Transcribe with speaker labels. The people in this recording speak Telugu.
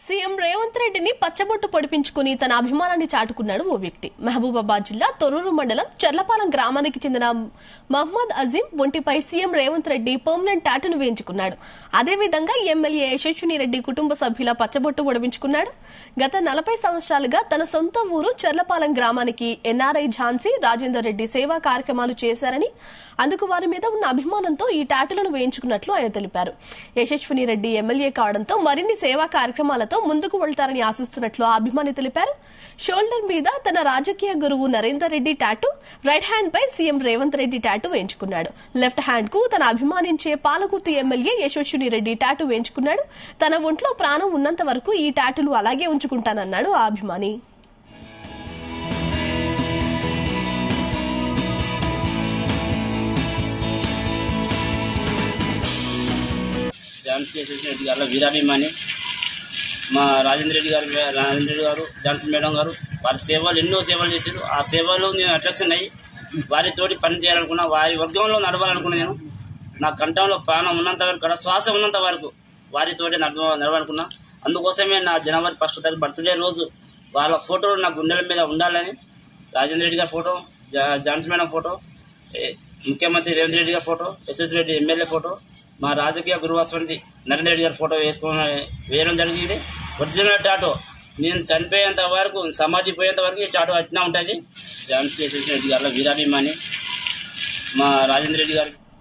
Speaker 1: సీఎం రేవంత్ రెడ్డిని పచ్చబొట్టు పొడిపించుకుని తన అభిమానాన్ని చాటుకున్నాడు ఓ వ్యక్తి. మహబూబాబాద్ జిల్లా తొర్రూరు మండలం చర్లపాలెం గ్రామానికి చెందిన మహమ్మద్ అజీం ఒంటిపై సీఎం రేవంత్ రెడ్డి పర్మనెంట్ టాటూను వేయించుకున్నాడు. అదేవిధంగా ఎమ్మెల్యే యశస్విని రెడ్డి కుటుంబ సభ్యుల పచ్చబొట్టు పొడిపించుకున్నాడు. గత 40 సంవత్సరాలుగా తన సొంత ఊరు చర్లపాలెం గ్రామానికి ఎన్ఆర్ఐ ఝాన్సీ రాజేందర్ రెడ్డి సేవా కార్యక్రమాలు చేశారని, అందుకు వారి మీద ఉన్న అభిమానంతో ఈ టాటూలను వేయించుకున్నట్లు ఆయన తెలిపారు. యశస్విని రెడ్డి ఎమ్మెల్యే కావడంతో మరిన్ని సేవా కార్యక్రమాలతో ముందుకు వెళ్తారని ఆశిస్తున్నట్లు ఆ అభిమాని తెలిపారు. షోల్డర్ మీద తన రాజకీయ గురువు Narender Reddy tattoo, right hand పై సీఎం రేవంత్ రెడ్డి టాటూ వేయించుకున్నాడు. లెఫ్ట్ హ్యాండ్ కు తన అభిమానించే పాలకుర్తి ఎమ్మెల్యే యశస్విని రెడ్డి టాటూ వేయించుకున్నాడు. తన ఒంట్లో ప్రాణం ఉన్నంత వరకు ఈ టాటూలు అలాగే ఉంచుకుంటానన్నాడు ఆ అభిమాని.
Speaker 2: ఝాన్సీ రెడ్డి గారు వీరాభిమాని. మా రాజేంద్ర రెడ్డి గారు ఝాన్సీ మేడం గారు వారి సేవలు ఎన్నో సేవలు చేశారు. ఆ సేవలు నేను అట్రాక్షన్ అయ్యి వారితోటి పని చేయాలనుకున్నా, వారి వర్గంలో నడవాలనుకున్నా. నేను నా కంఠంలో ప్రాణం ఉన్నంత వరకు, శ్వాస ఉన్నంత వరకు వారితోటి నడవాలనుకున్నా. అందుకోసమే నా జనవరి 1వ తారీఖు బర్త్డే రోజు వాళ్ళ ఫోటోలు నా గుండెల మీద ఉండాలని రాజేంద్ర రెడ్డి గారి ఫోటో, ఝాన్సీ మేడం ఫోటో, ముఖ్యమంత్రి రేవంత్ రెడ్డి గారి photo, Yashasvi Reddy MLA photo, మా రాజకీయ గురువాస్వామి నరేంద్ర రెడ్డి గారి ఫోటో వేయడం జరిగింది. ఒరిజినల్ టాటో నేను చనిపోయేంత వరకు, సమాధి పోయేంత వరకు ఈ టాటో అట్లా ఉంటుంది. ఝాన్సీ రెడ్డి గారి వీరాభిమాని. మా రాజేంద్ర రెడ్డి గారి